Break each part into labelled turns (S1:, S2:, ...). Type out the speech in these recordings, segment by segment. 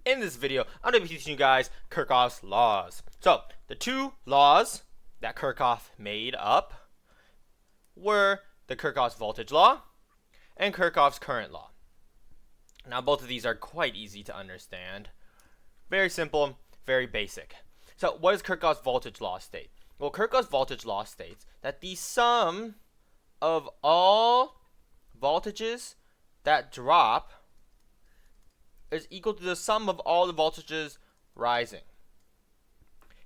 S1: In this video, I'm going to be teaching you guys Kirchhoff's laws. So, the two laws that Kirchhoff made up were the Kirchhoff's voltage law and Kirchhoff's current law. Now, both of these are quite easy to understand. Very simple, very basic. So, what does Kirchhoff's voltage law state? Well, Kirchhoff's voltage law states that the sum of all voltages that drop is equal to the sum of all the voltages rising.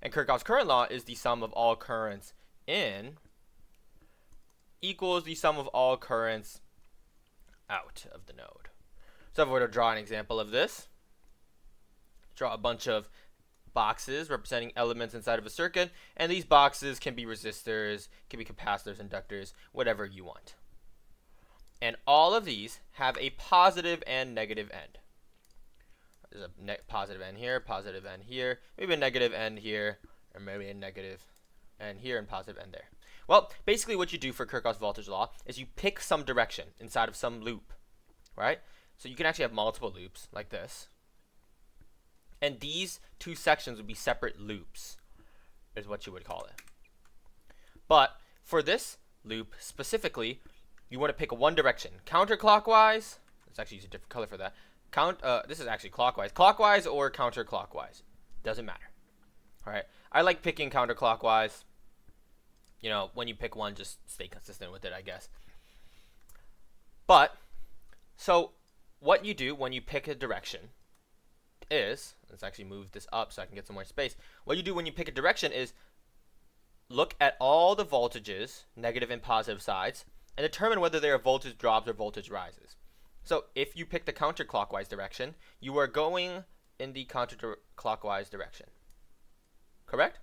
S1: And Kirchhoff's current law is the sum of all currents in equals the sum of all currents out of the node. So if we were to draw an example of this, draw a bunch of boxes representing elements inside of a circuit, and these boxes can be resistors, can be capacitors, inductors, whatever you want. And all of these have a positive and negative end. There's a positive end here, maybe a negative end here, or maybe a negative end here and positive end there. Well, basically what you do for Kirchhoff's voltage law is you pick some direction inside of some loop, right? So you can actually have multiple loops like this. And these two sections would be separate loops, is what you would call it. But for this loop specifically, you want to pick one direction. Counterclockwise, let's actually use a different color for that. This is actually clockwise or counterclockwise, doesn't matter. All right, I like picking counterclockwise. You know, when you pick one, just stay consistent with it, I guess. But so what you do when you pick a direction is, let's actually move this up so I can get some more space. What you do when you pick a direction is look at all the voltages, negative and positive sides, and determine whether they are voltage drops or voltage rises. So if you pick the counterclockwise direction, you are going in the counterclockwise direction. Correct?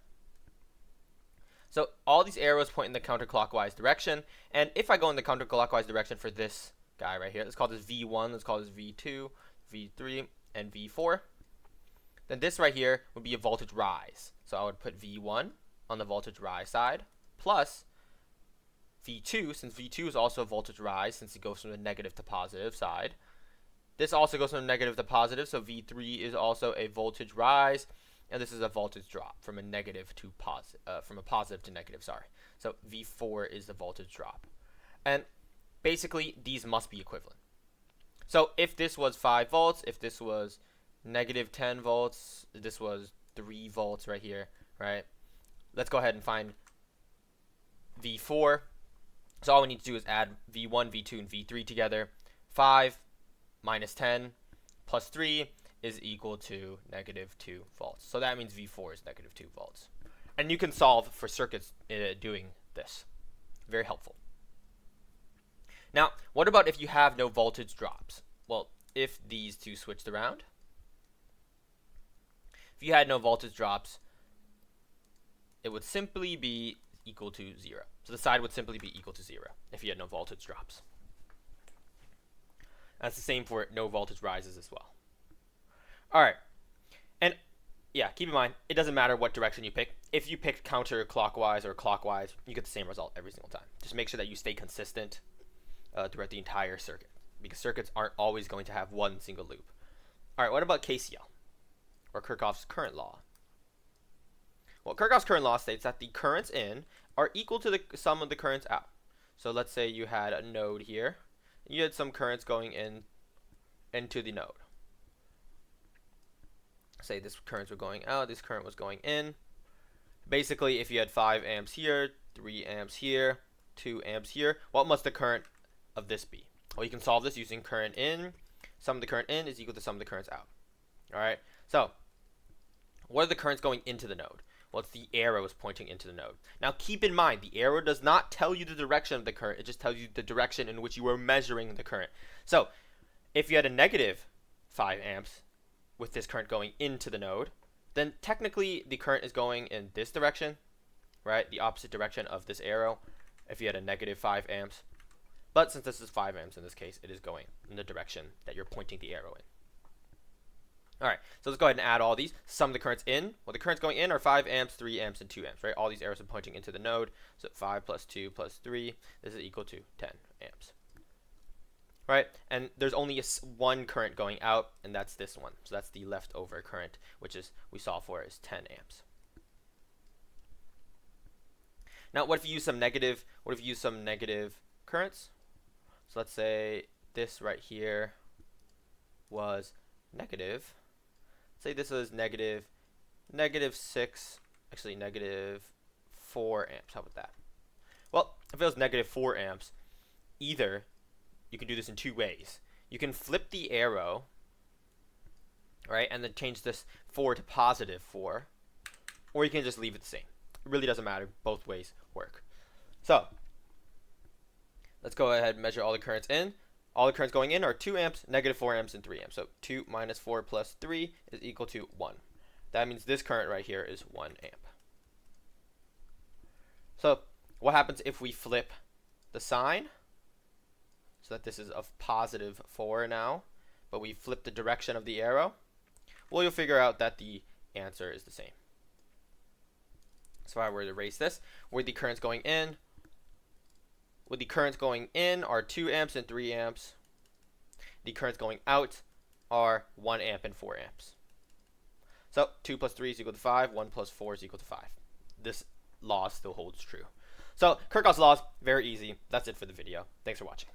S1: So all these arrows point in the counterclockwise direction, and if I go in the counterclockwise direction for this guy right here, let's call this V1, let's call this V2, V3, and V4, then this right here would be a voltage rise. So I would put V1 on the voltage rise side, plus V2, since V2 is also a voltage rise, since it goes from the negative to positive side. This also goes from negative to positive, so V3 is also a voltage rise, and this is a voltage drop from a negative to positive, from a positive to negative. Sorry. So V4 is the voltage drop, and basically these must be equivalent. So if this was 5 volts, if this was negative 10 volts, this was 3 volts right here, right? Let's go ahead and find V4. So all we need to do is add V1, V2, and V3 together. 5 minus 10 plus 3 is equal to negative 2 volts. So that means V4 is negative 2 volts. And you can solve for circuits doing this. Very helpful. Now, what about if you have no voltage drops? Well, if these two switched around, if you had no voltage drops, it would simply be equal to 0. So the side would simply be equal to 0 if you had no voltage drops. That's the same for no voltage rises as well. All right. And yeah, keep in mind, it doesn't matter what direction you pick. If you pick counterclockwise or clockwise, you get the same result every single time. Just make sure that you stay consistent throughout the entire circuit, because circuits aren't always going to have one single loop. All right, what about KCL, or Kirchhoff's current law? Well, Kirchhoff's current law states that the currents in are equal to the sum of the currents out. So let's say you had a node here. You had some currents going into the node. Say this currents were going out, this current was going in. Basically, if you had 5 amps here, 3 amps here, 2 amps here, what must the current of this be? Well, you can solve this using current in. Sum of the current in is equal to sum of the currents out. All right. So what are the currents going into the node? Well, it's the arrows pointing into the node. Now, keep in mind, the arrow does not tell you the direction of the current. It just tells you the direction in which you are measuring the current. So if you had a negative 5 amps with this current going into the node, then technically the current is going in this direction, right? The opposite direction of this arrow if you had a negative 5 amps. But since this is 5 amps in this case, it is going in the direction that you're pointing the arrow in. All right, so let's go ahead and add all these. Sum of the currents in. Well, the currents going in are 5 amps, 3 amps, and 2 amps, right? All these arrows are pointing into the node. So 5 plus 2 plus 3, this is equal to 10 amps. right? And there's only one current going out, and that's this one. So that's the leftover current, which is we solve for is 10 amps. Now, what if you use some negative? What if you use some negative currents? So let's say this right here was negative. Say this was negative 6, actually negative 4 amps. How about that? Well, if it was negative 4 amps, either you can do this in two ways. You can flip the arrow, right, and then change this 4 to positive 4, or you can just leave it the same. It really doesn't matter. Both ways work. So let's go ahead and measure all the currents in. All the currents going in are 2 amps, negative 4 amps, and 3 amps. So 2 minus 4 plus 3 is equal to 1. That means this current right here is 1 amp. So what happens if we flip the sign? So that this is of positive 4 now, but we flip the direction of the arrow? Well, you'll figure out that the answer is the same. So if I were to erase this, where the currents going in? With the currents going in are 2 amps and 3 amps. The currents going out are 1 amp and 4 amps. So 2 plus 3 is equal to 5. 1 plus 4 is equal to 5. This law still holds true. So Kirchhoff's law is very easy. That's it for the video. Thanks for watching.